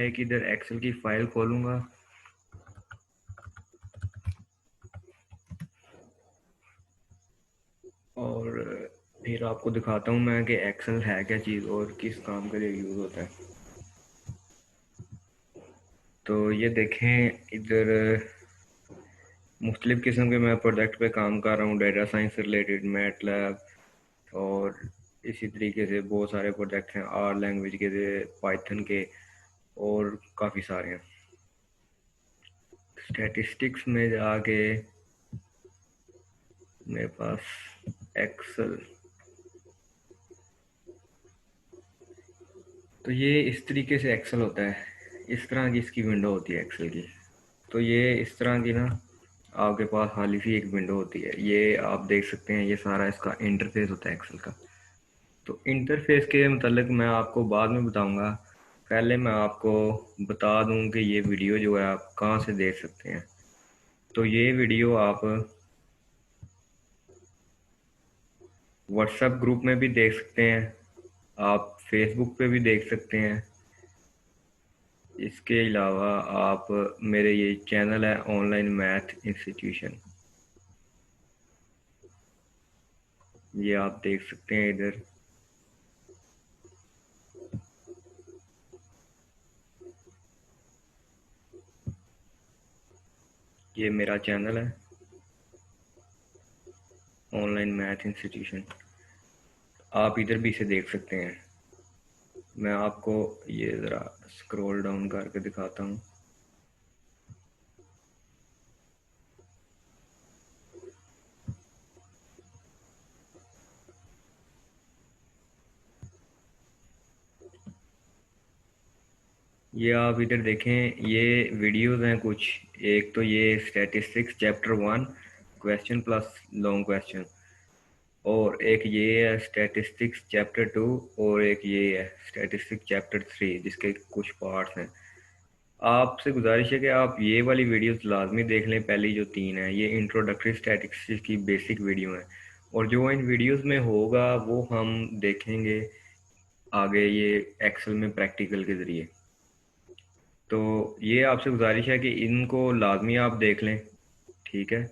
एक इधर एक्सेल की फाइल खोलूंगा और फिर आपको दिखाता हूँ मैं कि एक्सेल है क्या चीज़ और किस काम के लिए यूज़ होता है। तो ये देखें इधर मुख्तलिफ़ किस्म के मैं प्रोजेक्ट पे काम कर रहा हूँ, डेटा साइंस से रिलेटेड, मैटलैब और इसी तरीके से बहुत सारे प्रोजेक्ट हैं, आर लैंग्वेज के थे, पाइथन के और काफ़ी सारे हैं। स्टैटिस्टिक्स में जाके मेरे पास एक्सेल, तो ये इस तरीके से एक्सेल होता है। इस तरह की इसकी विंडो होती है एक्सेल की। तो ये इस तरह की ना आपके पास हाली सी एक विंडो होती है, ये आप देख सकते हैं, ये सारा इसका इंटरफेस होता है एक्सेल का। तो इंटरफेस के मतलब मैं आपको बाद में बताऊंगा, पहले मैं आपको बता दूं कि ये वीडियो जो है आप कहाँ से देख सकते हैं। तो ये वीडियो आप व्हाट्सएप ग्रुप में भी देख सकते हैं, आप फेसबुक पे भी देख सकते हैं। इसके अलावा आप मेरे ये चैनल है ऑनलाइन मैथ इंस्टीट्यूशन, ये आप देख सकते हैं इधर। ये मेरा चैनल है ऑनलाइन मैथ इंस्टीट्यूशन, आप इधर भी इसे देख सकते हैं। मैं आपको ये ज़रा स्क्रॉल डाउन करके दिखाता हूँ। ये आप इधर देखें, ये वीडियोस हैं कुछ। एक तो ये statistics chapter 1 question plus long question, और एक ये है स्टैटिस्टिक्स चैप्टर 2, और एक ये है स्टैटिस्टिक्स चैप्टर 3 जिसके कुछ पार्ट्स हैं। आपसे गुजारिश है कि आप ये वाली वीडियोस लाजमी देख लें। पहली जो 3 है ये इंट्रोडक्टरी स्टैटिस्टिक्स की बेसिक वीडियो है, और जो इन वीडियोस में होगा वो हम देखेंगे आगे ये एक्सेल में प्रैक्टिकल के ज़रिए। तो ये आपसे गुजारिश है कि इनको लाजमी आप देख लें, ठीक है।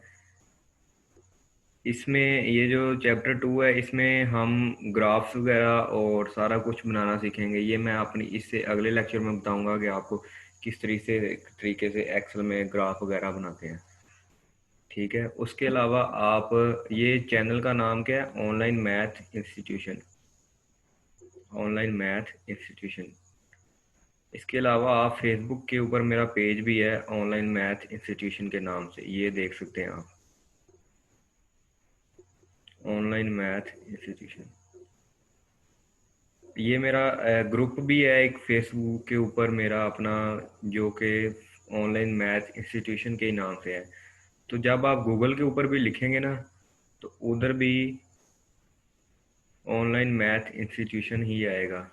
इसमें ये जो चैप्टर 2 है इसमें हम ग्राफ्स वगैरह और सारा कुछ बनाना सीखेंगे। ये मैं अपनी इससे अगले लेक्चर में बताऊंगा कि आपको किस तरीके से एक्सेल में ग्राफ वगैरह बनाते हैं, ठीक है। उसके अलावा आप, ये चैनल का नाम क्या है, online math institution, online math institution. इसके अलावा आप फेसबुक के ऊपर मेरा पेज भी है ऑनलाइन मैथ इंस्टीट्यूशन के नाम से, ये देख सकते हैं आप, ऑनलाइन मैथ इंस्टीट्यूशन। ये मेरा ग्रुप भी है एक फेसबुक के ऊपर मेरा अपना, जो कि ऑनलाइन मैथ इंस्टीट्यूशन के नाम से है। तो जब आप गूगल के ऊपर भी लिखेंगे ना तो उधर भी ऑनलाइन मैथ इंस्टीट्यूशन ही आएगा।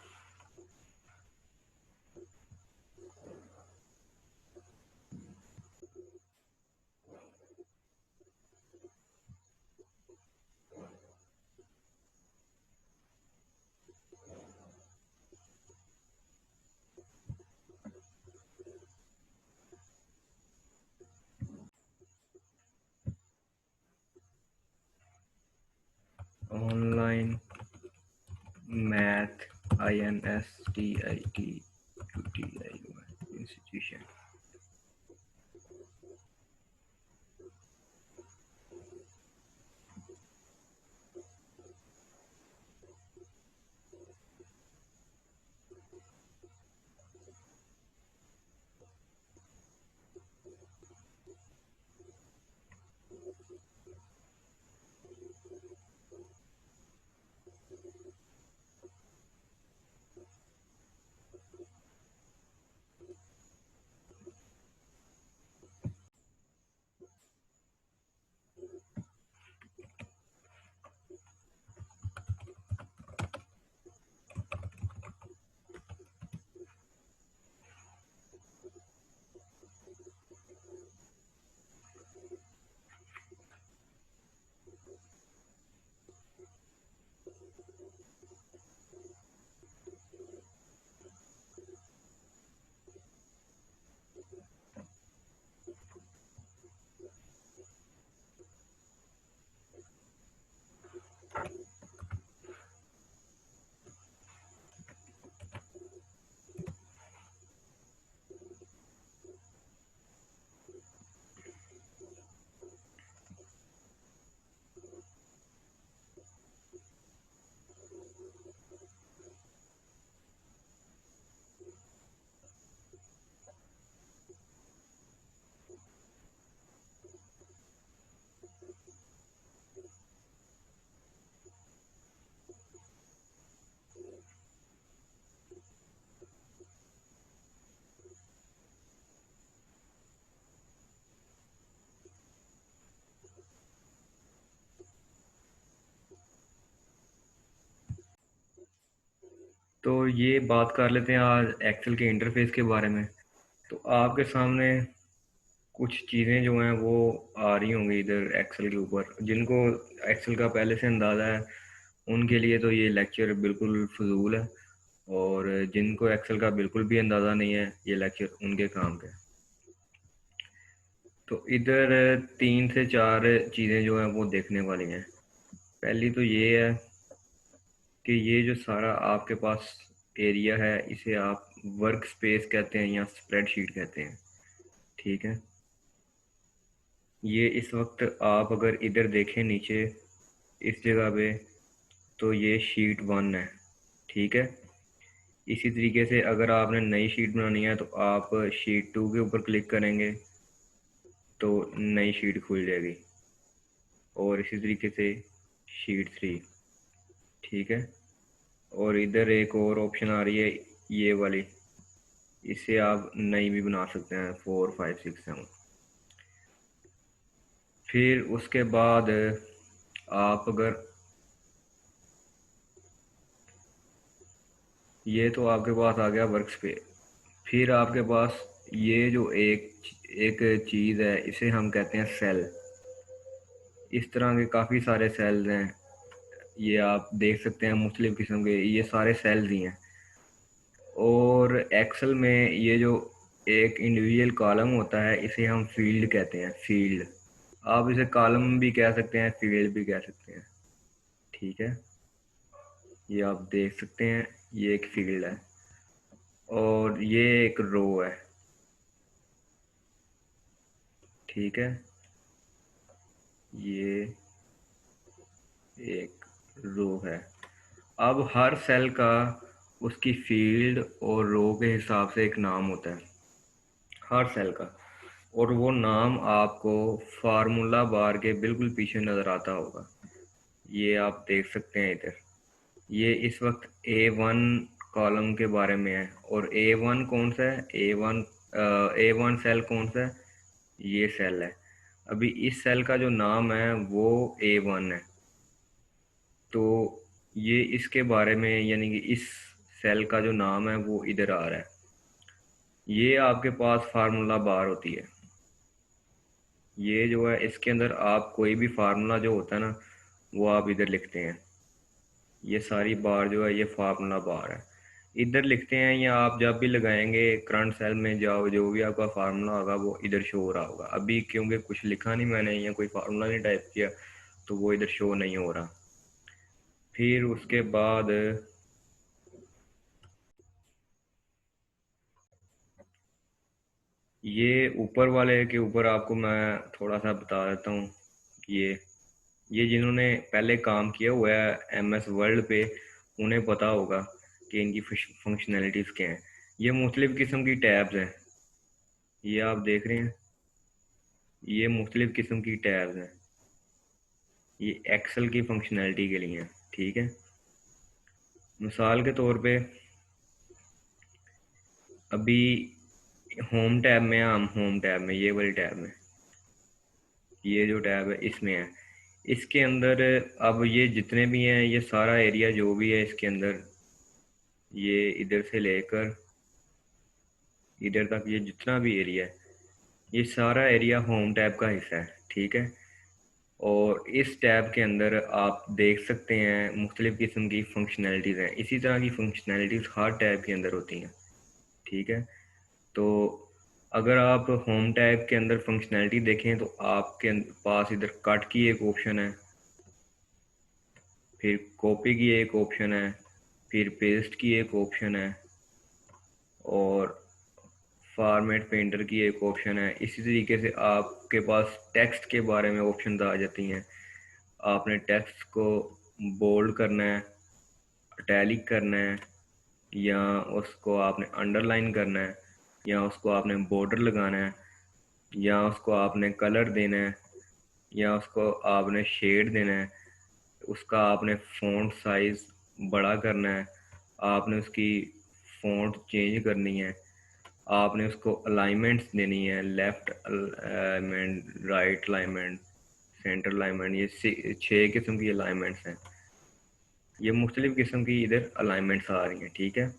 Online math INSTITUTION institution. तो ये बात कर लेते हैं आज एक्सेल के इंटरफेस के बारे में। तो आपके सामने कुछ चीज़ें जो हैं वो आ रही होंगी इधर एक्सेल के ऊपर। जिनको एक्सेल का पहले से अंदाज़ा है उनके लिए तो ये लेक्चर बिल्कुल फजूल है, और जिनको एक्सेल का बिल्कुल भी अंदाज़ा नहीं है ये लेक्चर उनके काम के। तो इधर 3 से 4 चीज़ें जो हैं वो देखने वाली हैं। पहली तो ये है कि ये जो सारा आपके पास एरिया है इसे आप वर्क स्पेस कहते हैं या स्प्रेडशीट कहते हैं। ठीक है, ये इस वक्त आप अगर इधर देखें नीचे इस जगह पे, तो ये शीट 1 है। ठीक है, इसी तरीके से अगर आपने नई शीट बनानी है तो आप शीट 2 के ऊपर क्लिक करेंगे तो नई शीट खुल जाएगी, और इसी तरीके से शीट 3। ठीक है, और इधर एक और ऑप्शन आ रही है ये वाली, इससे आप नई भी बना सकते हैं 4 5 6 7। फिर उसके बाद आप अगर ये तो आपके पास आ गया वर्क स्पेस। फिर आपके पास ये जो एक चीज़ है इसे हम कहते हैं सेल। इस तरह के काफ़ी सारे सेल्स हैं, ये आप देख सकते हैं मुख्तलिफ़ किस्म के, ये सारे सेल्स ही हैं। और एक्सेल में ये जो एक इंडिविजुअल कॉलम होता है इसे हम फील्ड कहते हैं। फील्ड, आप इसे कॉलम भी कह सकते हैं, फील्ड भी कह सकते हैं। ठीक है, ये आप देख सकते हैं ये एक फील्ड है और ये एक रो है। ठीक है, ये एक रो है। अब हर सेल का उसकी फील्ड और रो के हिसाब से एक नाम होता है हर सेल का, और वो नाम आपको फार्मूला बार के बिल्कुल पीछे नज़र आता होगा। ये आप देख सकते हैं इधर, ये इस वक्त A1 कॉलम के बारे में है। और A1 कौन सा है? A1 सेल कौन सा है? ये सेल है। अभी इस सेल का जो नाम है वो A1 है, तो ये इसके बारे में, यानी कि इस सेल का जो नाम है वो इधर आ रहा है। ये आपके पास फार्मूला बार होती है। ये जो है इसके अंदर आप कोई भी फार्मूला जो होता है ना वो आप इधर लिखते हैं। ये सारी बार जो है ये फार्मूला बार है, इधर लिखते हैं, या आप जब भी लगाएंगे करंट सेल में जाओ जो भी आपका फार्मूला होगा वो इधर शो हो रहा होगा। अभी क्योंकि कुछ लिखा नहीं मैंने या कोई फार्मूला नहीं टाइप किया तो वो इधर शो नहीं हो रहा। फिर उसके बाद ये ऊपर वाले के ऊपर आपको मैं थोड़ा सा बता देता हूँ। ये जिन्होंने पहले काम किया हुआ है MS वर्ल्ड पे उन्हें पता होगा कि इनकी फंक्शनैलिटीज़ क्या हैं। ये मुख्तलिफ़ किस्म की टैब्स हैं, ये आप देख रहे हैं, ये मुख्तलिफ़ किस्म की टैब्स हैं, ये एक्सेल की फंक्शनैलिटी के लिए हैं। ठीक है, मिसाल के तौर पे अभी होम टैब में, हम होम टैब में, ये वाली टैब में, ये जो टैब है इसमें है, इसके अंदर अब ये जितने भी हैं ये सारा एरिया जो भी है इसके अंदर, ये इधर से लेकर इधर तक ये जितना भी एरिया है ये सारा एरिया होम टैब का हिस्सा है। ठीक है, और इस टैब के अंदर आप देख सकते हैं मुख्तलिफ़ किस्म की फंक्शनैलिटीज़ हैं। इसी तरह की फंक्शनैलिटीज़ हर टैब के अंदर होती हैं। ठीक है, तो अगर आप होम टैब के अंदर फंक्शनैलिटी देखें तो आपके पास इधर कट की एक ऑप्शन है, फिर कॉपी की एक ऑप्शन है, फिर पेस्ट की एक ऑप्शन है, और फॉर्मेट पेंटर की एक ऑप्शन है। इसी तरीके से आपके पास टेक्स्ट के बारे में ऑप्शन आ जाती हैं। आपने टेक्स्ट को बोल्ड करना है, इटैलिक करना है, या उसको आपने अंडरलाइन करना है, या उसको आपने बॉर्डर लगाना है, या उसको आपने कलर देना है, या उसको आपने शेड देना है, उसका आपने फ़ॉन्ट साइज़ बड़ा करना है, आपने उसकी फ़ॉन्ट चेंज करनी है, आपने उसको अलाइनमेंट्स देनी है, left alignment, right alignment, centre alignment, ये 6 किस्म की अलाइनमेंट्स हैं। ये मुख्तलिफ किस्म की इधर अलाइनमेंट्स आ रही हैं, ठीक है।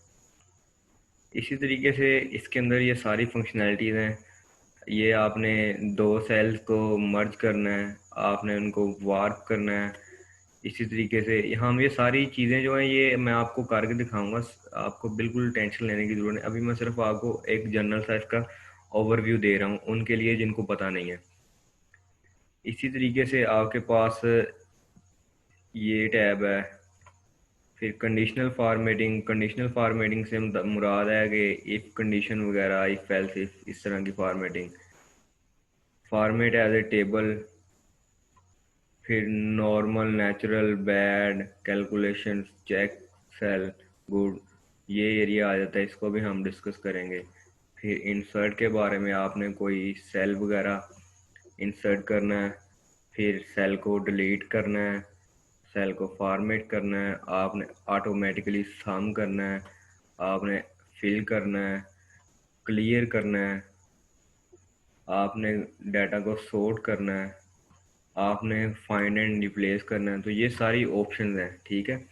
इसी तरीके से इसके अंदर ये सारी फंक्शनैलिटीज़ हैं। ये आपने दो सेल्स को मर्ज करना है, आपने उनको वार्प करना है। इसी तरीके से हम ये सारी चीज़ें जो हैं ये मैं आपको करके दिखाऊंगा। आपको बिल्कुल टेंशन लेने की ज़रूरत नहीं। अभी मैं सिर्फ आपको एक जनरल साइज का ओवरव्यू दे रहा हूँ उनके लिए जिनको पता नहीं है। इसी तरीके से आपके पास ये टैब है। फिर कंडीशनल फार्मेटिंग से मुराद है कि इफ़ कंडीशन वगैरह, इफ़ एल्स इफ, इस तरह की formatting. Format as a table. फिर normal, natural, bad, calculation, check, cell, good, ये एरिया आ जाता है। इसको भी हम डिस्कस करेंगे। फिर इंसर्ट के बारे में, आपने कोई सेल वगैरह इंसर्ट करना है, फिर सेल को डिलीट करना है, सेल को फॉर्मेट करना है, आपने ऑटोमेटिकली सम करना है, आपने फिल करना है, क्लियर करना है, आपने डाटा को सॉर्ट करना है, आपने फाइंड एंड रिप्लेस करना है। तो ये सारी ऑप्शंस हैं, ठीक है।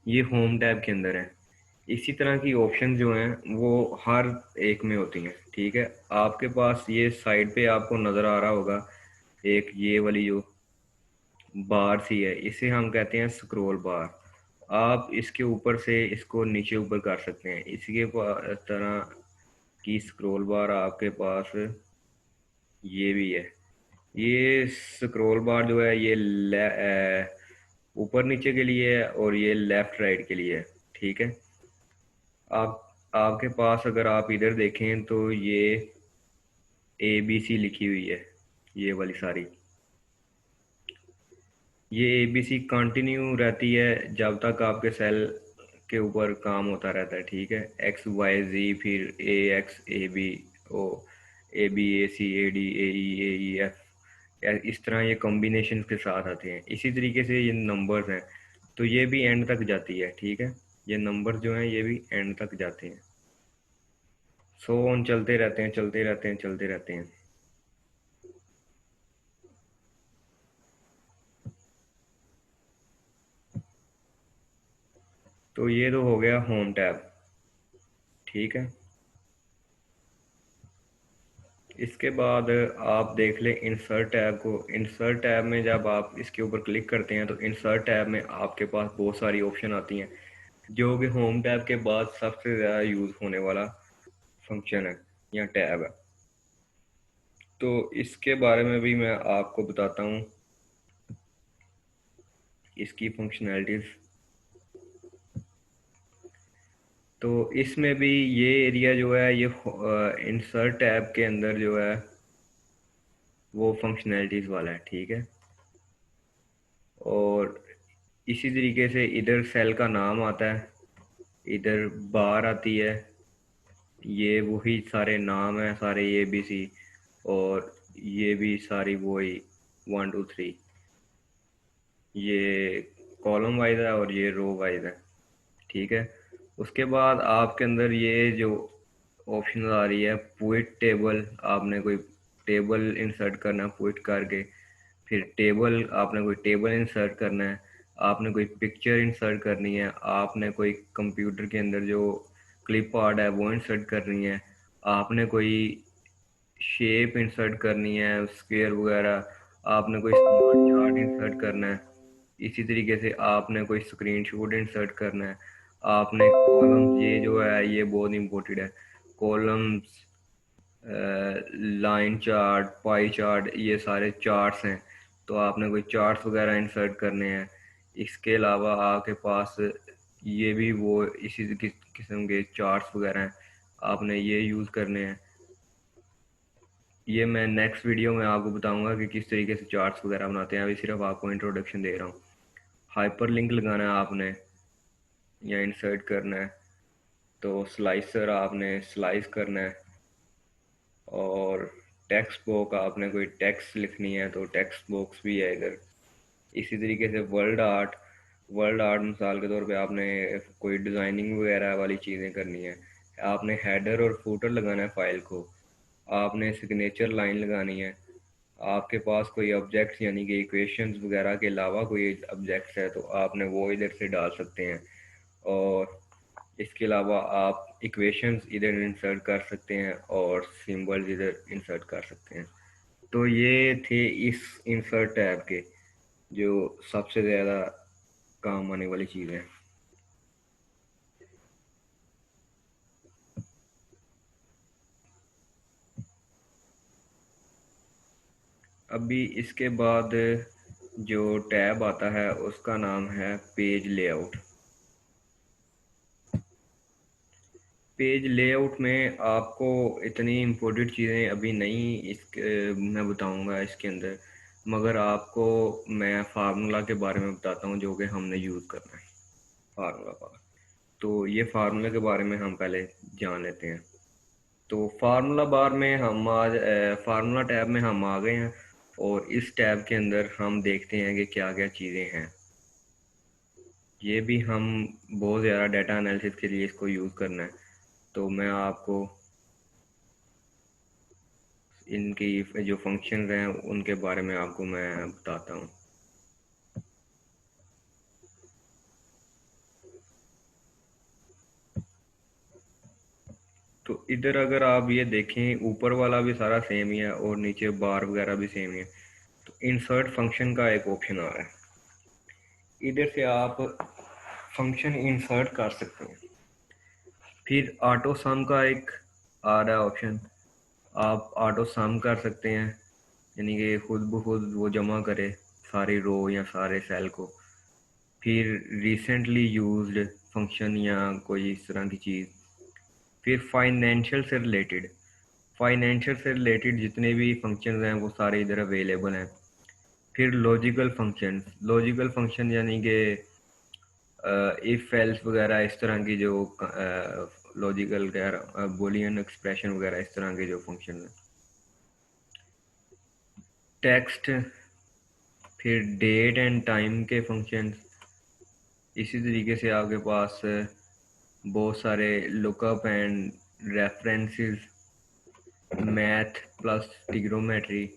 ये होम टैब के अंदर है। इसी तरह की ऑप्शन जो हैं वो हर एक में होती हैं, ठीक है। आपके पास ये साइड पे आपको नज़र आ रहा होगा एक ये वाली जो बार सी है, इसे हम कहते हैं स्क्रॉल बार। आप इसके ऊपर से इसको नीचे ऊपर कर सकते हैं। इसके तरह की स्क्रॉल बार आपके पास ये भी है। ये स्क्रॉल बार जो है ये ऊपर नीचे के लिए है और ये लेफ्ट राइट के लिए है, ठीक है। आपके पास अगर आप इधर देखें तो ये ABC लिखी हुई है, ये वाली सारी। ये ABC कंटिन्यू रहती है जब तक आपके सेल के ऊपर काम होता रहता है, ठीक है। XYZ, फिर AX AB O, ABACADAEAEF, इस तरह ये कॉम्बिनेशन के साथ आते हैं। इसी तरीके से ये नंबर्स हैं तो ये भी एंड तक जाती है, ठीक है। ये नंबर जो हैं ये भी एंड तक जाते हैं। सो ऑन चलते रहते हैं, चलते रहते हैं, चलते रहते हैं। तो ये तो हो गया होम टैब, ठीक है। इसके बाद आप देख लें इंसर्ट टैब को। इंसर्ट टैब में जब आप इसके ऊपर क्लिक करते हैं तो इंसर्ट टैब में आपके पास बहुत सारी ऑप्शन आती हैं, जो कि होम टैब के बाद सबसे ज़्यादा यूज़ होने वाला फंक्शन है या टैब है। तो इसके बारे में भी मैं आपको बताता हूँ, इसकी फंक्शनैलिटीज़। तो इसमें भी ये एरिया जो है ये इंसर्ट टैब के अंदर जो है वो फंक्शनैलिटीज़ वाला है, ठीक है। और इसी तरीके से इधर सेल का नाम आता है, इधर बार आती है, ये वही सारे नाम हैं सारे ABC। और ये भी सारी वही 1 2 3, ये कॉलम वाइज है और ये रो वाइज है, ठीक है। उसके बाद आपके अंदर ये जो ऑप्शन आ रही है पुट टेबल, आपने कोई टेबल इंसर्ट करना है पुट करके। फिर टेबल, आपने कोई टेबल इंसर्ट करना है, आपने कोई पिक्चर इंसर्ट करनी है, आपने कोई कंप्यूटर के अंदर जो क्लिप आर्ट है वो इंसर्ट करनी है, आपने कोई शेप इंसर्ट करनी है स्क्वायर वगैरह, आपने कोई स्मार्ट चार्ट इंसर्ट करना है। इसी तरीके से आपने कोई स्क्रीनशॉट इंसर्ट करना है। आपने कॉलम्स, ये जो है ये बहुत इंपॉर्टेंट है, columns, line chart, pie chart, ये सारे चार्ट्स हैं। तो आपने कोई चार्ट्स वगैरह इंसर्ट करने हैं। इसके अलावा आपके पास ये भी वो इसी किस्म के चार्ट्स वगैरह हैं, आपने ये यूज़ करने हैं। ये मैं नेक्स्ट वीडियो में आपको बताऊंगा कि किस तरीके से चार्ट्स वगैरह बनाते हैं। अभी सिर्फ आपको इंट्रोडक्शन दे रहा हूँ। हाइपर लिंक लगाना है आपने या इंसर्ट करना है, तो स्लाइसर आपने स्लाइस करना है। और टेक्स्ट बॉक्स, आपने कोई टेक्स्ट लिखनी है तो टेक्स्ट बॉक्स भी है इधर। इसी तरीके से वर्ल्ड आर्ट मिसाल के तौर पे आपने कोई डिज़ाइनिंग वगैरह वाली चीज़ें करनी है, आपने हेडर और फूटर लगाना है फाइल को, आपने सिग्नेचर लाइन लगानी है, आपके पास कोई ऑब्जेक्ट्स यानी कि इक्वेशंस वगैरह के अलावा कोई ऑब्जेक्ट्स है तो आपने वो इधर से डाल सकते हैं, और इसके अलावा आप इक्वेशंस इधर इंसर्ट कर सकते हैं और सिंबल्स इधर इंसर्ट कर सकते हैं। तो ये थे इस इंसर्ट टैब के जो सबसे ज़्यादा काम आने वाली चीज़ है। अभी इसके बाद जो टैब आता है उसका नाम है पेज लेआउट। पेज लेआउट में आपको इतनी इम्पोर्टेंट चीज़ें अभी नहीं मैं बताऊंगा इसके अंदर, मगर आपको मैं फार्मूला के बारे में बताता हूँ जो कि हमने यूज़ करना है, फार्मूला बार। तो ये फार्मूला के बारे में हम पहले जान लेते हैं। तो फार्मूला बार में हम आज फार्मूला टैब में हम आ गए हैं, और इस टैब के अंदर हम देखते हैं कि क्या क्या चीज़ें हैं। ये भी हम बहुत ज़्यादा डाटा एनालिसिस के लिए इसको यूज़ करना है, तो मैं आपको इनकी जो फंक्शंस हैं उनके बारे में आपको मैं बताता हूँ। तो इधर अगर आप ये देखें, ऊपर वाला भी सारा सेम ही है और नीचे बार वगैरह भी सेम ही है। तो इंसर्ट फंक्शन का एक ऑप्शन आ रहा है, इधर से आप फंक्शन इंसर्ट कर सकते हैं। फिर ऑटो सम का एक आ रहा है ऑप्शन, आप ऑटो सम कर सकते हैं, यानी कि खुद ब खुद वो जमा करे सारी रो या सारे सेल को। फिर रिसेंटली यूज्ड फंक्शन या कोई इस तरह की चीज़। फिर फाइनेंशियल से रिलेटेड जितने भी फंक्शंस हैं वो सारे इधर अवेलेबल हैं। फिर लॉजिकल फंक्शन यानी कि इफ एल्स वगैरह इस तरह की जो लॉजिकल बुलियन एक्सप्रेशन वगैरह इस तरह के जो फंक्शन हैं। टेक्स्ट, फिर डेट एंड टाइम के फंक्शंस। इसी तरीके से आपके पास बहुत सारे lookup and references, math plus trigonometry,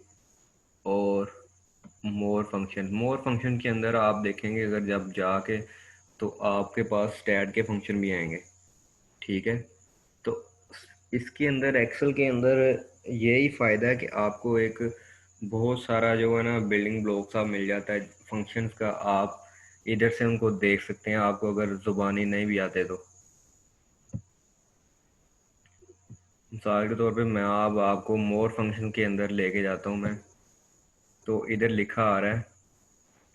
और मोर फंक्शन के अंदर आप देखेंगे अगर जब जाके तो आपके पास स्टैट के फंक्शन भी आएंगे। ठीक है, तो इसके अंदर एक्सेल के अंदर यही फ़ायदा है कि आपको एक बहुत सारा जो है ना बिल्डिंग ब्लॉक्स आप मिल जाता है फंक्शंस का। आप इधर से उनको देख सकते हैं, आपको अगर ज़ुबानी नहीं भी आते तो। मिसाल के तौर पे मैं अब आपको मोर फंक्शन के अंदर लेके जाता हूँ मैं। तो इधर लिखा आ रहा है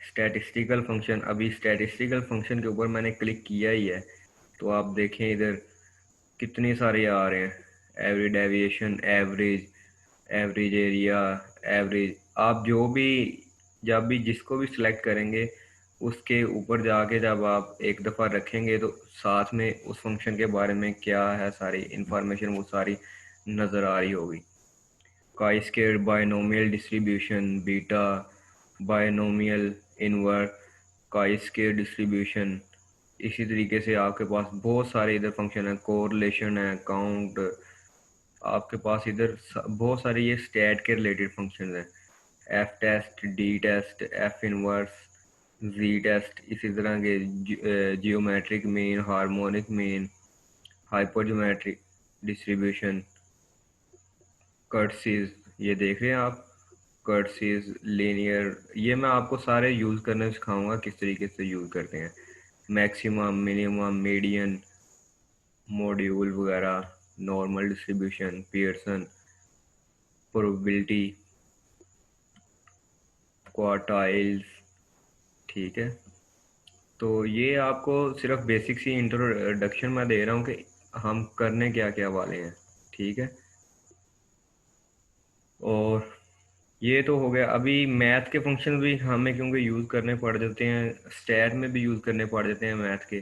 स्टैटिस्टिकल फंक्शन। अभी स्टैटिस्टिकल फंक्शन के ऊपर मैंने क्लिक किया ही है, तो आप देखें इधर कितने सारे आ रहे हैं। Average deviation, average, average area, average. आप जो भी जब भी जिसको भी सिलेक्ट करेंगे उसके ऊपर जाके जब आप एक दफ़ा रखेंगे तो साथ में उस फंक्शन के बारे में क्या है सारी इंफॉर्मेशन वो सारी नज़र आ रही होगी। Chi square binomial distribution, beta binomial inverse, chi square distribution. इसी तरीके से आपके पास बहुत सारे इधर फंक्शन है, कोरिलेशन है, काउंट। आपके पास इधर बहुत सारे ये स्टैट के रिलेटेड फंक्शन हैं, F test, D test, F inverse, G test. इसी तरह के geometric mean, harmonic mean, hypergeometric distribution, kurtosis. ये देख रहे हैं आप, कर्टसीज, लीनियर। ये मैं आपको सारे यूज़ करना सिखाऊंगा किस तरीके से यूज़ करते हैं। मैक्सिमम, मिनिमम, मीडियन, मॉड्यूल वगैरह, normal distribution, Pearson, probability, quartiles. ठीक है, तो ये आपको सिर्फ बेसिक सी इंट्रोडक्शन मैं दे रहा हूँ कि हम करने क्या क्या वाले हैं। ठीक है, और ये तो हो गया। अभी मैथ के फंक्शन भी हमें क्योंकि यूज़ करने पड़ जाते हैं, स्टैट में भी यूज़ करने पड़ जाते हैं मैथ के।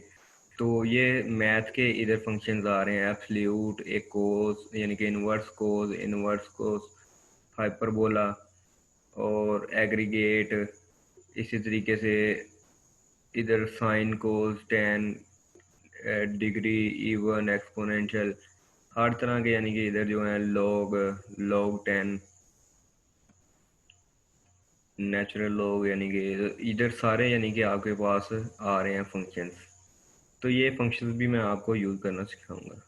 तो ये मैथ के इधर फंक्शंस आ रहे हैं, एब्सोल्यूट, एक कोस यानी कि इनवर्स कोस, हाइपरबोला, और एग्रीगेट। इसी तरीके से इधर साइन, कोस, टेन, डिग्री, इवन, एक्सपोनेंशियल, हर तरह के, यानी कि इधर जो है लॉग, लॉग 10, नेचुरल लॉग यानी कि इधर सारे यानी कि आपके पास आ रहे हैं फंक्शंस। तो ये फंक्शंस भी मैं आपको यूज़ करना सिखाऊंगा।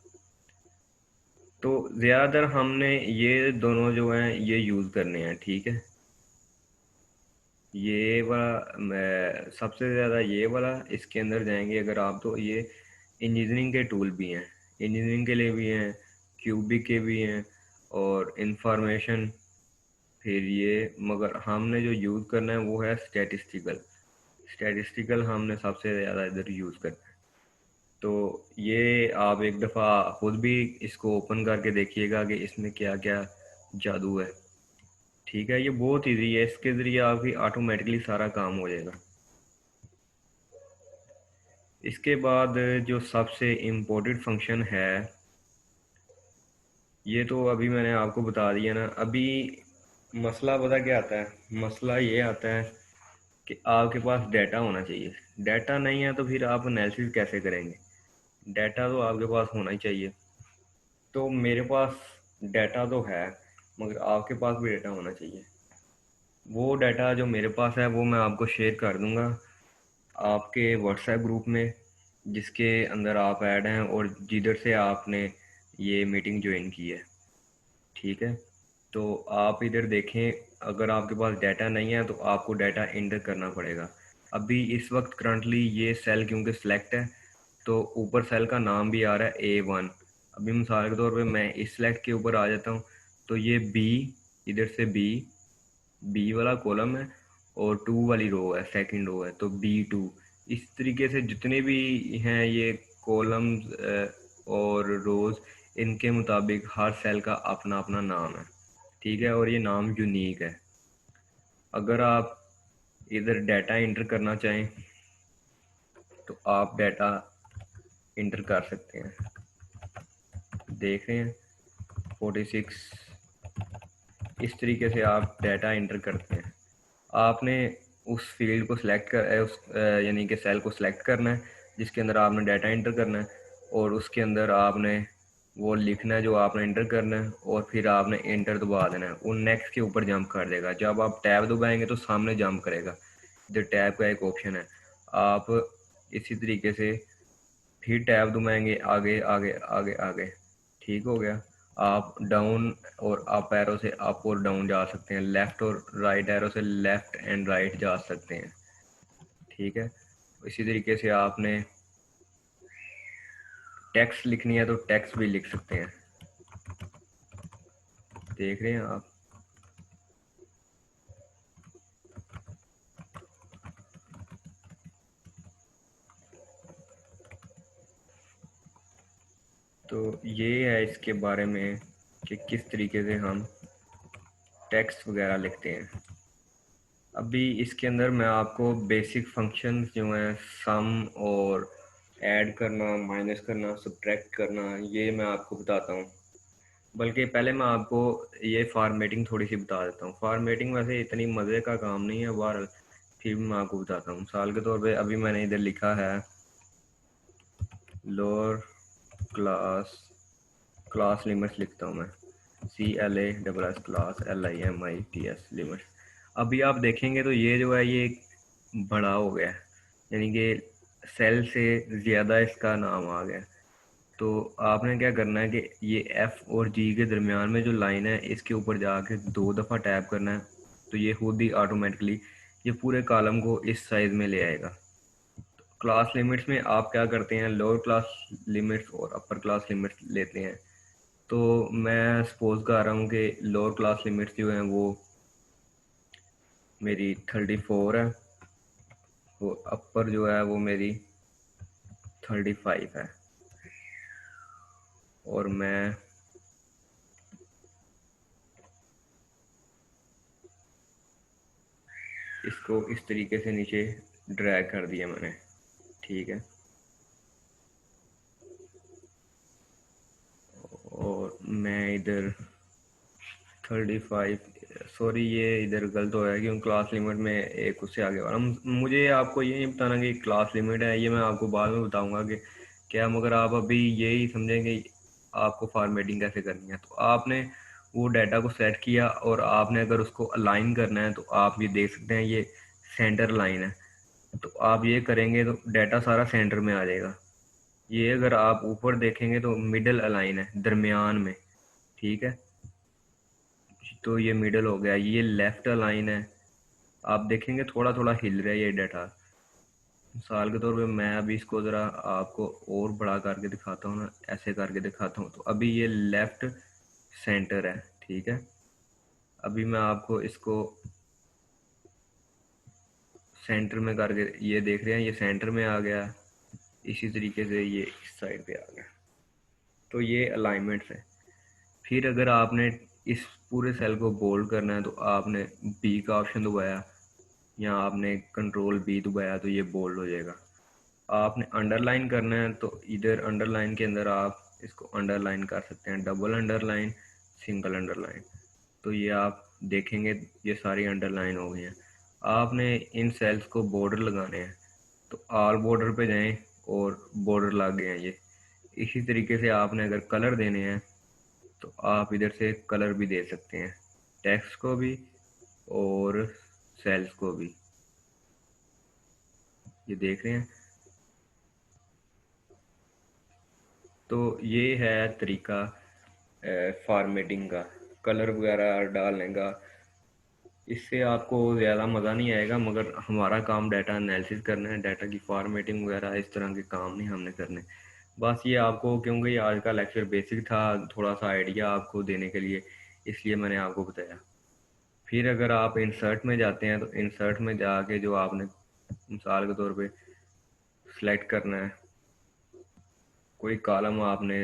तो ज़्यादातर हमने ये दोनों जो हैं ये यूज़ करने हैं, ठीक है। ये वाला मैं सबसे ज़्यादा ये वाला इसके अंदर जाएंगे अगर आप, तो ये इंजीनियरिंग के टूल भी हैं, इंजीनियरिंग के लिए भी हैं, क्यूबिक के भी हैं, और इंफॉर्मेशन। फिर ये मगर हमने जो यूज़ करना है वो है स्टैटिस्टिकल। स्टैटिस्टिकल हमने सबसे ज़्यादा इधर यूज़ करना है। तो ये आप एक दफ़ा खुद भी इसको ओपन करके देखिएगा कि इसमें क्या क्या जादू है, ठीक है। ये बहुत ईजी है, इसके ज़रिए आपकी ऑटोमेटिकली सारा काम हो जाएगा। इसके बाद जो सबसे इम्पोर्टेंट फंक्शन है, ये तो अभी मैंने आपको बता दिया ना। अभी मसला पता क्या आता है, मसला ये आता है कि आपके पास डाटा होना चाहिए। डाटा नहीं है तो फिर आप एनालिसिस कैसे करेंगे? डाटा तो आपके पास होना ही चाहिए। तो मेरे पास डाटा तो है, मगर आपके पास भी डाटा होना चाहिए। वो डाटा जो मेरे पास है वो मैं आपको शेयर कर दूंगा आपके व्हाट्सएप ग्रुप में, जिसके अंदर आप ऐड हैं और जिधर से आपने ये मीटिंग ज्वाइन की है, ठीक है। तो आप इधर देखें, अगर आपके पास डाटा नहीं है तो आपको डाटा इंटर करना पड़ेगा। अभी इस वक्त करंटली ये सेल क्योंकि सिलेक्ट है, तो ऊपर सेल का नाम भी आ रहा है A1। अभी मिसाल के तौर पे मैं इस सिलेक्ट के ऊपर आ जाता हूँ, तो ये बी, इधर से बी वाला कॉलम है और 2 वाली रो है, सेकंड रो है, तो B2। इस तरीके से जितने भी हैं ये कॉलम्स और रोज, इनके मुताबिक हर सेल का अपना अपना नाम है, ठीक है। और ये नाम यूनिक है। अगर आप इधर डाटा इंटर करना चाहें तो आप डाटा इंटर कर सकते हैं। देख रहे हैं 46, इस तरीके से आप डाटा इंटर करते हैं। आपने उस फील्ड को सिलेक्ट कर उस यानी कि सेल को सिलेक्ट करना है जिसके अंदर आपने डाटा इंटर करना है, और उसके अंदर आपने वो लिखना है जो आपने इंटर करना है, और फिर आपने इंटर दबा देना है। वो नेक्स्ट के ऊपर जंप कर देगा। जब आप टैब दबाएंगे तो सामने जंप करेगा। इधर टैब का एक ऑप्शन है, आप इसी तरीके से फिर टैब दबाएंगे, आगे आगे आगे आगे, ठीक हो गया। आप डाउन और अप एरो से अप और डाउन जा सकते हैं, लेफ्ट और राइट एरो से लेफ्ट एंड राइट जा सकते हैं, ठीक है। इसी तरीके से आपने टेक्स्ट लिखनी है तो टेक्स्ट भी लिख सकते हैं। देख रहे हैं आप। तो ये है इसके बारे में कि किस तरीके से हम टेक्स्ट वगैरह लिखते हैं। अभी इसके अंदर मैं आपको बेसिक फंक्शंस जो हैं, सम और ऐड करना, माइनस करना, सब्ट्रैक्ट करना, ये मैं आपको बताता हूँ। बल्कि पहले मैं आपको ये फॉर्मेटिंग थोड़ी सी बता देता हूँ। फॉर्मेटिंग वैसे इतनी मज़े का काम नहीं है, बहरहाल फिर भी मैं आपको बताता हूँ। मिसाल के तौर पे अभी मैंने इधर लिखा है लोअर क्लास, क्लास लिमिट्स लिखता हूँ मैं, CLASS क्लास LIMITS लिमिट्स। अभी आप देखेंगे तो ये जो है ये बड़ा हो गया है, यानी कि सेल से ज़्यादा इसका नाम आ गया। तो आपने क्या करना है कि ये F और G के दरमियान में जो लाइन है इसके ऊपर जाके 2 दफ़ा टैप करना है, तो ये खुद ही ऑटोमेटिकली ये पूरे कॉलम को इस साइज़ में ले आएगा। क्लास लिमिट्स में आप क्या करते हैं, लोअर क्लास लिमिट्स और अपर क्लास लिमिट्स लेते हैं। तो मैं सपोज कर रहा हूँ कि लोअर क्लास लिमिट्स जो हैं वो मेरी 34 है, वो अपर जो है वो मेरी 35 है, और मैं इसको इस तरीके से नीचे ड्रैग कर दिया मैंने, ठीक है। और मैं इधर 35, सॉरी ये इधर गलत हो है क्योंकि क्लास लिमिट में एक उससे आगे वाला। मुझे आपको ये नहीं बताना कि क्लास लिमिट है, ये मैं आपको बाद में बताऊंगा कि क्या, मगर आप अभी यही समझेंगे आपको फॉर्मेटिंग कैसे करनी है। तो आपने वो डाटा को सेट किया और आपने अगर उसको अलाइन करना है तो आप ये देख सकते हैं ये सेंटर लाइन है। तो आप ये करेंगे तो डाटा सारा सेंटर में आ जाएगा। ये अगर आप ऊपर देखेंगे तो मिडल अलाइन है, दरमियान में। ठीक है, तो ये मिडल हो गया। ये लेफ्ट अलाइन है, आप देखेंगे थोड़ा थोड़ा हिल रहा है ये डाटा। मिसाल के तौर पे मैं अभी इसको ज़रा आपको और बड़ा करके दिखाता हूँ ना, ऐसे करके दिखाता हूँ। तो अभी ये लेफ्ट सेंटर है। ठीक है, अभी मैं आपको इसको सेंटर में करके, ये देख रहे हैं ये सेंटर में आ गया। इसी तरीके से ये इस साइड पे आ गया। तो ये अलाइनमेंट्स है। फिर अगर आपने इस पूरे सेल को बोल्ड करना है तो आपने बी का ऑप्शन दबाया या आपने कंट्रोल बी दबाया तो ये बोल्ड हो जाएगा। आपने अंडरलाइन करना है तो इधर अंडरलाइन के अंदर आप इसको अंडरलाइन कर सकते हैं, डबल अंडरलाइन, सिंगल अंडरलाइन। तो ये आप देखेंगे ये सारी अंडरलाइन हो गई हैं। आपने इन सेल्स को बॉर्डर लगाने हैं तो ऑल बॉर्डर पे जाएं और बॉर्डर लग गए हैं ये। इसी तरीके से आपने अगर कलर देने हैं तो आप इधर से कलर भी दे सकते हैं, टेक्स्ट को भी और सेल्स को भी। ये देख रहे हैं। तो ये है तरीका फॉर्मेटिंग का, कलर वगैरह डालने का। इससे आपको ज़्यादा मज़ा नहीं आएगा, मगर हमारा काम डाटा एनालिसिस करना है। डाटा की फॉर्मेटिंग वगैरह इस तरह के काम नहीं हमने करने। बस ये आपको, क्योंकि आज का लेक्चर बेसिक था, थोड़ा सा आइडिया आपको देने के लिए, इसलिए मैंने आपको बताया। फिर अगर आप इंसर्ट में जाते हैं तो इंसर्ट में जाके जो आपने मिसाल के तौर पे सिलेक्ट करना है, कोई कॉलम आपने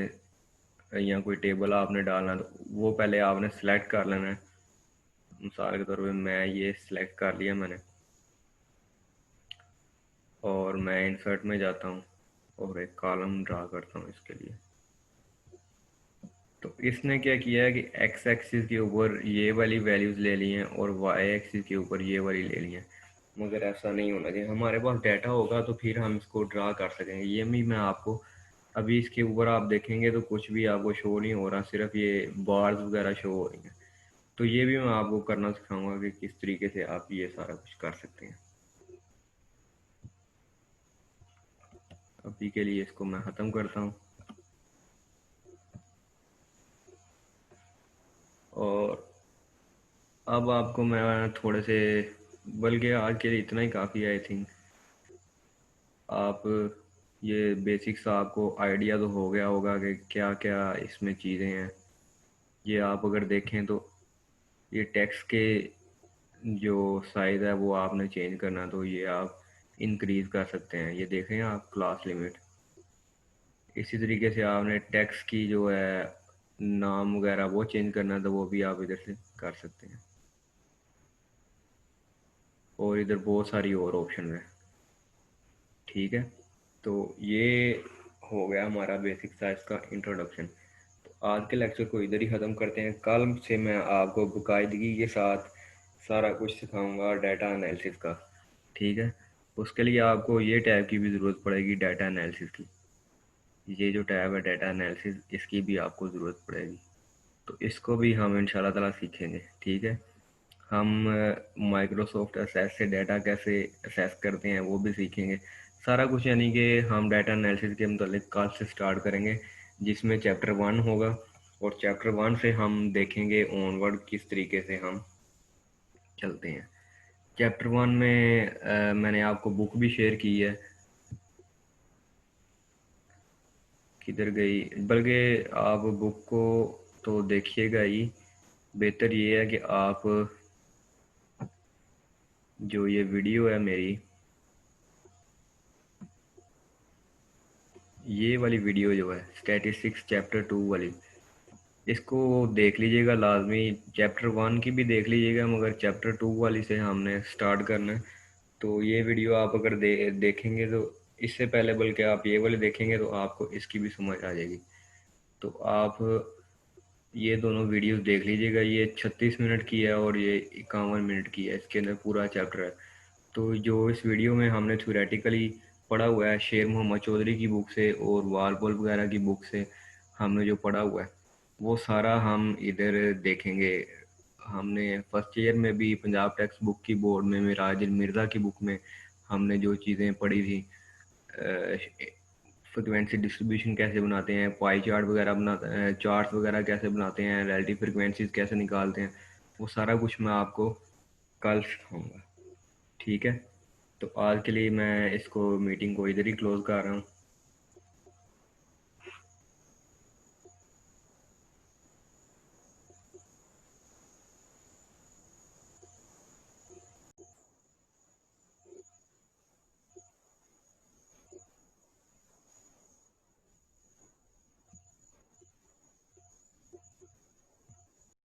या कोई टेबल आपने डालना है तो वो पहले आपने सेलेक्ट कर लेना है। मिसाल के तौर पे मैं ये सिलेक्ट कर लिया मैंने, और मैं इंसर्ट में जाता हूँ और एक कॉलम ड्रा करता हूँ इसके लिए। तो इसने क्या किया है कि एक्स एक्सिस के ऊपर ये वाली वैल्यूज़ ले ली हैं और वाई एक्सिस के ऊपर ये वाली ले ली हैं। मगर ऐसा नहीं होना चाहिए। हमारे पास डाटा होगा तो फिर हम इसको ड्रा कर सकेंगे। ये भी मैं आपको अभी इसके ऊपर आप देखेंगे तो कुछ भी आपको शो नहीं हो रहा, सिर्फ ये बार्स वगैरह शो हो रही हैं। तो ये भी मैं आपको करना सिखाऊंगा कि किस तरीके से आप ये सारा कुछ कर सकते हैं। अभी के लिए इसको मैं ख़त्म करता हूँ और अब आपको मैं थोड़े से, बल्कि आज के लिए इतना ही काफ़ी है आई थिंक। आप ये बेसिक्स आपको आइडिया तो हो गया होगा कि क्या क्या इसमें चीज़ें हैं। ये आप अगर देखें तो ये टेक्स्ट के जो साइज़ है वो आपने चेंज करना, तो ये आप इंक्रीज़ कर सकते हैं। ये देखें आप क्लास लिमिट। इसी तरीके से आपने टेक्स्ट की जो है नाम वगैरह वो चेंज करना, तो वो भी आप इधर से कर सकते हैं। और इधर बहुत सारी और ऑप्शन है। ठीक है, तो ये हो गया हमारा बेसिक साइंस का इंट्रोडक्शन। तो आज के लेक्चर को इधर ही ख़त्म करते हैं। कल से मैं आपको बाकायदगी के साथ सारा कुछ सिखाऊंगा डाटा एनालिसिस का। ठीक है, उसके लिए आपको ये टैब की भी ज़रूरत पड़ेगी, डाटा एनालिसिस की। ये जो टैब है डाटा एनालिसिस, इसकी भी आपको ज़रूरत पड़ेगी। तो इसको भी हम इंशाल्लाह ताला सीखेंगे। ठीक है, हम माइक्रोसॉफ्ट असेस से डाटा कैसे असेस करते हैं वो भी सीखेंगे। सारा कुछ यानी कि हम डाटा एनालिसिस के मतलब कल से स्टार्ट करेंगे, जिसमें चैप्टर 1 होगा। और चैप्टर 1 से हम देखेंगे ऑनवर्ड किस तरीके से हम चलते हैं। चैप्टर 1 में मैंने आपको बुक भी शेयर की है। किधर गई, बल्कि आप बुक को तो देखिएगा ही। बेहतर ये है कि आप जो ये वीडियो है मेरी, ये वाली वीडियो जो है स्टैटिस्टिक्स चैप्टर 2 वाली, इसको देख लीजिएगा लाजमी। चैप्टर 1 की भी देख लीजिएगा, मगर चैप्टर 2 वाली से हमने स्टार्ट करना है। तो ये वीडियो आप अगर देखेंगे तो इससे पहले, बल्कि आप ये वाली देखेंगे तो आपको इसकी भी समझ आ जाएगी। तो आप ये दोनों वीडियोस देख लीजिएगा। ये 36 मिनट की है और ये 51 मिनट की है। इसके अंदर पूरा चैप्टर है। तो जो इस वीडियो में हमने थ्योरेटिकली पढ़ा हुआ है शेर मोहम्मद चौधरी की बुक से और वाल पॉल वगैरह की बुक से हमने जो पढ़ा हुआ है, वो सारा हम इधर देखेंगे। हमने फर्स्ट ईयर में भी पंजाब टेक्स्ट बुक की, बोर्ड में मिराज मिर्ज़ा की बुक में हमने जो चीज़ें पढ़ी थी, फ्रिक्वेंसी डिस्ट्रीब्यूशन कैसे बनाते हैं, पाई चार्ट वगैरह बनाते हैं, चार्ट्स वगैरह कैसे बनाते हैं, रिलेटिव फ्रिक्वेंसीज कैसे निकालते हैं, वो सारा कुछ मैं आपको कल सिखाऊंगा। ठीक है, तो आज के लिए मैं इसको मीटिंग को इधर ही क्लोज कर रहा हूँ।